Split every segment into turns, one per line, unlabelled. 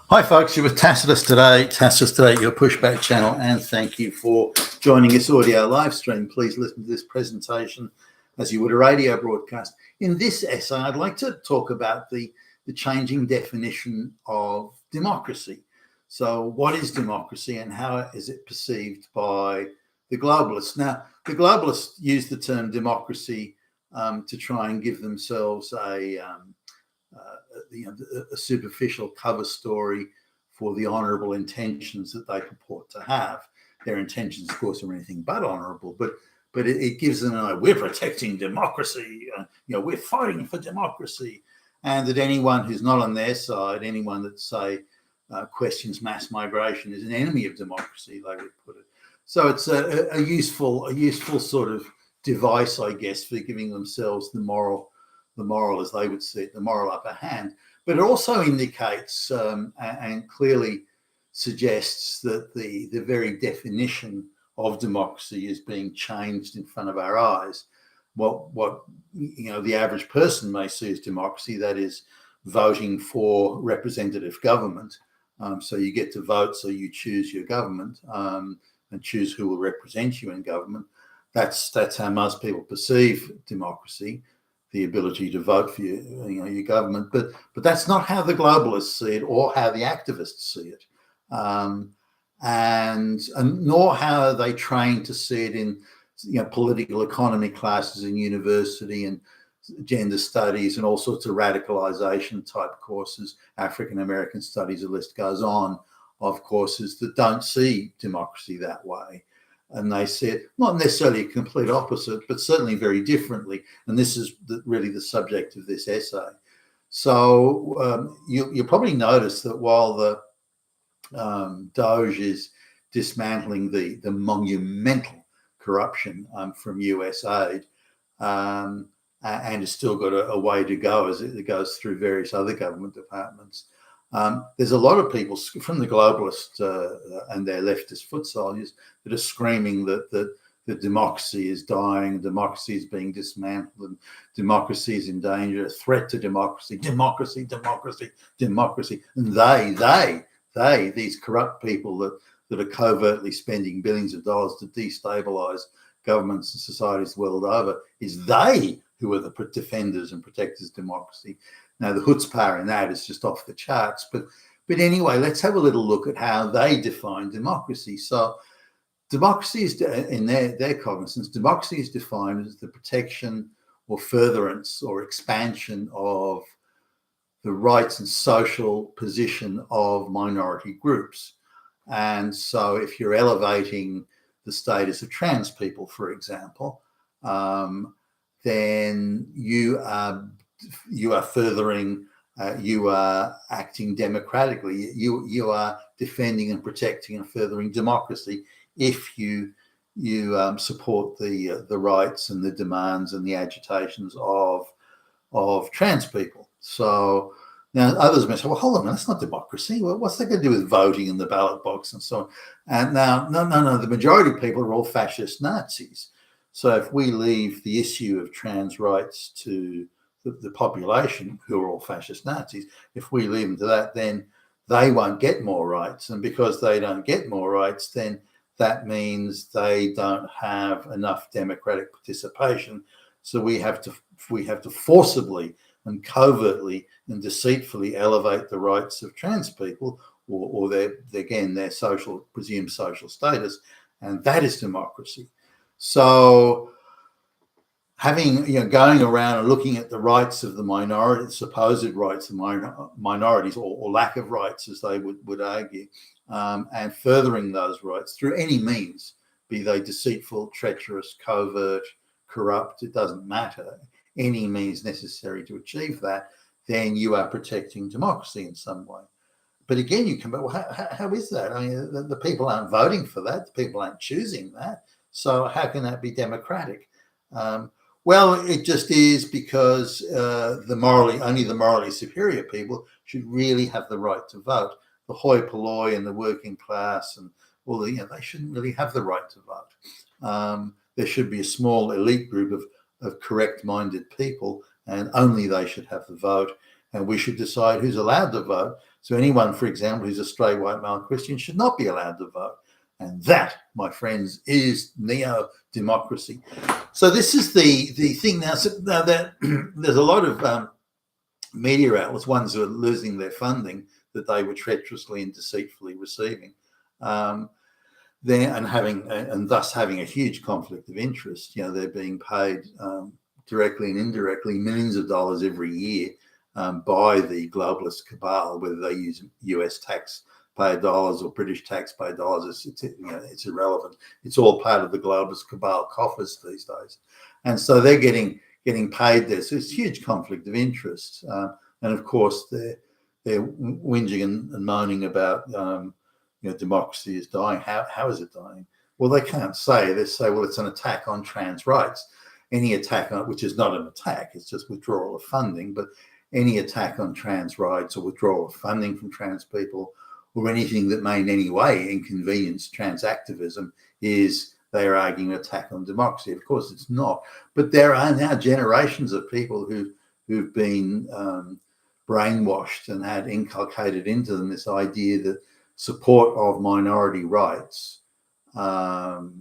Hi folks, you're with Tacitus today, your pushback channel, and thank you for joining this audio live stream. Please listen to this presentation as you would a radio broadcast. In this essay, I'd like to talk about the changing definition of democracy. So what is democracy and how is it perceived by the globalists? Now, the globalists use the term democracy to try and give themselves a superficial cover story for the honourable intentions that they purport to have. Their intentions, of course, are anything but honourable, but it gives them an idea, we're protecting democracy, we're fighting for democracy, and that anyone who's not on their side, anyone that, say, questions mass migration is an enemy of democracy, they would put it. So it's a useful sort of device, I guess, for giving themselves the moral, as they would see it, the moral upper hand. But it also indicates and clearly suggests that the very definition of democracy is being changed in front of our eyes. What the average person may see as democracy, that is voting for representative government. So you get to vote, so you choose your government and choose who will represent you in government. That's how most people perceive democracy, the ability to vote for your government, but that's not how the globalists see it or how the activists see it, and nor how are they trained to see it in political economy classes in university and gender studies and all sorts of radicalization type courses, African American studies, the list goes on, of courses that don't see democracy that way. And they see it not necessarily a complete opposite, but certainly very differently. And this is really the subject of this essay. So you'll probably notice that while the Doge is dismantling the monumental corruption from US aid, and has still got a way to go as it goes through various other government departments. There's a lot of people from the globalists and their leftist foot soldiers that are screaming that democracy is dying, democracy is being dismantled, and democracy is in danger, a threat to democracy, democracy. And they, these corrupt people that are covertly spending billions of dollars to destabilize governments and societies the world over, is they who are the defenders and protectors of democracy. Now, the chutzpah in that is just off the charts. But anyway, let's have a little look at how they define democracy. So democracy is, in their cognizance, democracy is defined as the protection or furtherance or expansion of the rights and social position of minority groups. And so if you're elevating the status of trans people, for example, then you are furthering, you are acting democratically, you are defending and protecting and furthering democracy if you support the rights and the demands and the agitations of trans people. So now others may say, well, hold on, that's not democracy. Well, what's that going to do with voting in the ballot box and so on? And now, no, the majority of people are all fascist Nazis. So if we leave the issue of trans rights to the population, who are all fascist Nazis, if we leave them to that, then they won't get more rights. And because they don't get more rights, then that means they don't have enough democratic participation. So we have to forcibly and covertly and deceitfully elevate the rights of trans people or their presumed social status, and that is democracy. So going around and looking at the rights of the minority, the supposed rights of minorities or lack of rights, as they would argue, and furthering those rights through any means, be they deceitful, treacherous, covert, corrupt, it doesn't matter, any means necessary to achieve that, then you are protecting democracy in some way. But again, you come back, well, how is that? I mean, the people aren't voting for that. The people aren't choosing that. So how can that be democratic? Well, it just is, because only the morally superior people should really have the right to vote. The hoi polloi and the working class and all they shouldn't really have the right to vote. There should be a small elite group of correct-minded people and only they should have the vote, and we should decide who's allowed to vote. So anyone, for example, who's a straight white male Christian should not be allowed to vote. And that, my friends, is neo-democracy. So this is the thing now. So now that there's a lot of media outlets, ones who are losing their funding that they were treacherously and deceitfully receiving, there and thus having a huge conflict of interest. You know, they're being paid directly and indirectly millions of dollars every year by the globalist cabal, whether they use US taxpayer dollars or British taxpayer dollars. It's irrelevant. It's all part of the globalist cabal coffers these days, and so they're getting paid there. So it's a huge conflict of interest, and of course they're whinging and moaning about democracy is dying. How is it dying? Well, they can't say. They say, well, it's an attack on trans rights. Any attack on it, which is not an attack, it's just withdrawal of funding, but any attack on trans rights or withdrawal of funding from trans people or anything that may in any way inconvenience trans activism is they are arguing an attack on democracy. Of course, it's not. But there are now generations of people who've been brainwashed and had inculcated into them this idea that support of minority rights, the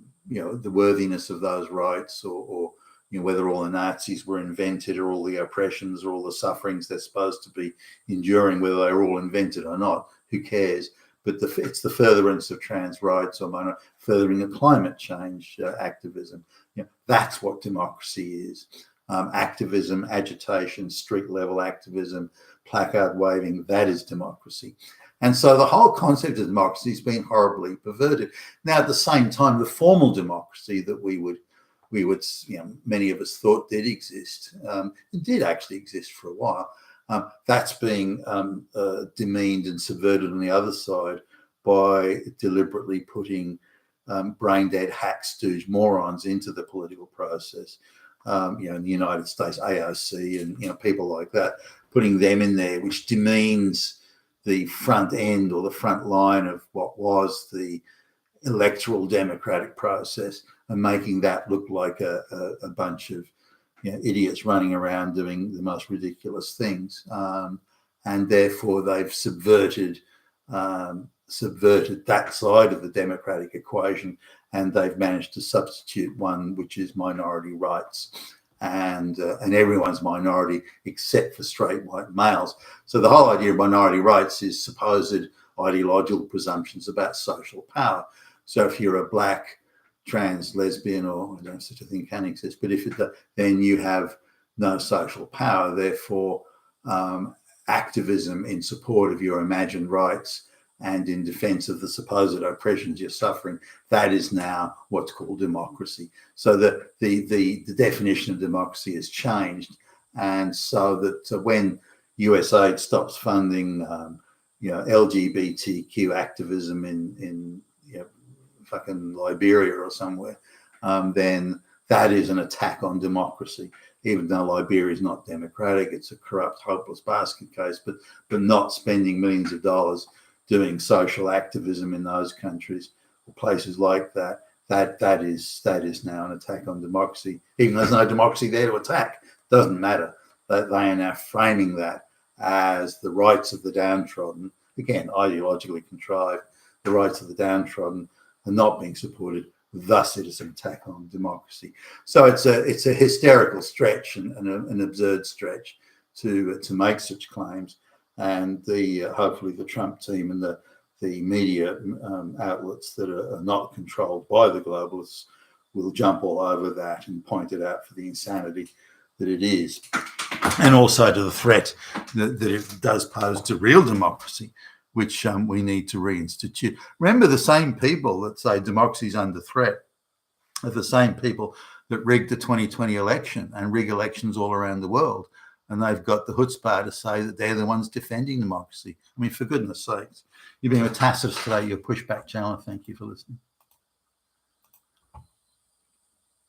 worthiness of those rights, or whether all the Nazis were invented or all the oppressions or all the sufferings they're supposed to be enduring, whether they're all invented or not, who cares? But it's the furtherance of trans rights or furthering of climate change activism. That's what democracy is. Activism, agitation, street level activism, placard waving, that is democracy. And so the whole concept of democracy has been horribly perverted. Now, at the same time, the formal democracy that we would many of us thought did exist, it did actually exist for a while. That's being demeaned and subverted on the other side by deliberately putting brain-dead hack stooge morons into the political process. In the United States, AOC and people like that, putting them in there, which demeans the front end or the front line of what was the electoral democratic process, and making that look like a bunch of idiots running around doing the most ridiculous things, and therefore they've subverted that side of the democratic equation, and they've managed to substitute one which is minority rights, and everyone's minority except for straight white males. So the whole idea of minority rights is supposed ideological presumptions about social power. So if you're a black, trans, lesbian, or I don't know if such a thing can exist, but then you have no social power. Therefore, activism in support of your imagined rights and in defense of the supposed oppressions you're suffering, that is now what's called democracy. So the definition of democracy has changed, and so that when USAID stops funding LGBTQ activism in fucking Liberia or somewhere, then that is an attack on democracy. Even though Liberia is not democratic, it's a corrupt, hopeless basket case, but not spending millions of dollars doing social activism in those countries or places like that, that is now an attack on democracy. Even though there's no democracy there to attack, doesn't matter. They are now framing that as the rights of the downtrodden, again, ideologically contrived, the rights of the downtrodden are not being supported. Thus, it is an attack on democracy. So it's a hysterical stretch and an absurd stretch to make such claims. And hopefully the Trump team and the media outlets that are not controlled by the globalists will jump all over that and point it out for the insanity that it is, and also to the threat that it does pose to real democracy, which we need to reinstitute. Remember, the same people that say democracy is under threat are the same people that rigged the 2020 election and rig elections all around the world. And they've got the chutzpah to say that they're the ones defending democracy. I mean, for goodness sakes. You've been with Tacitus today, your Pushback channel. Thank you for listening.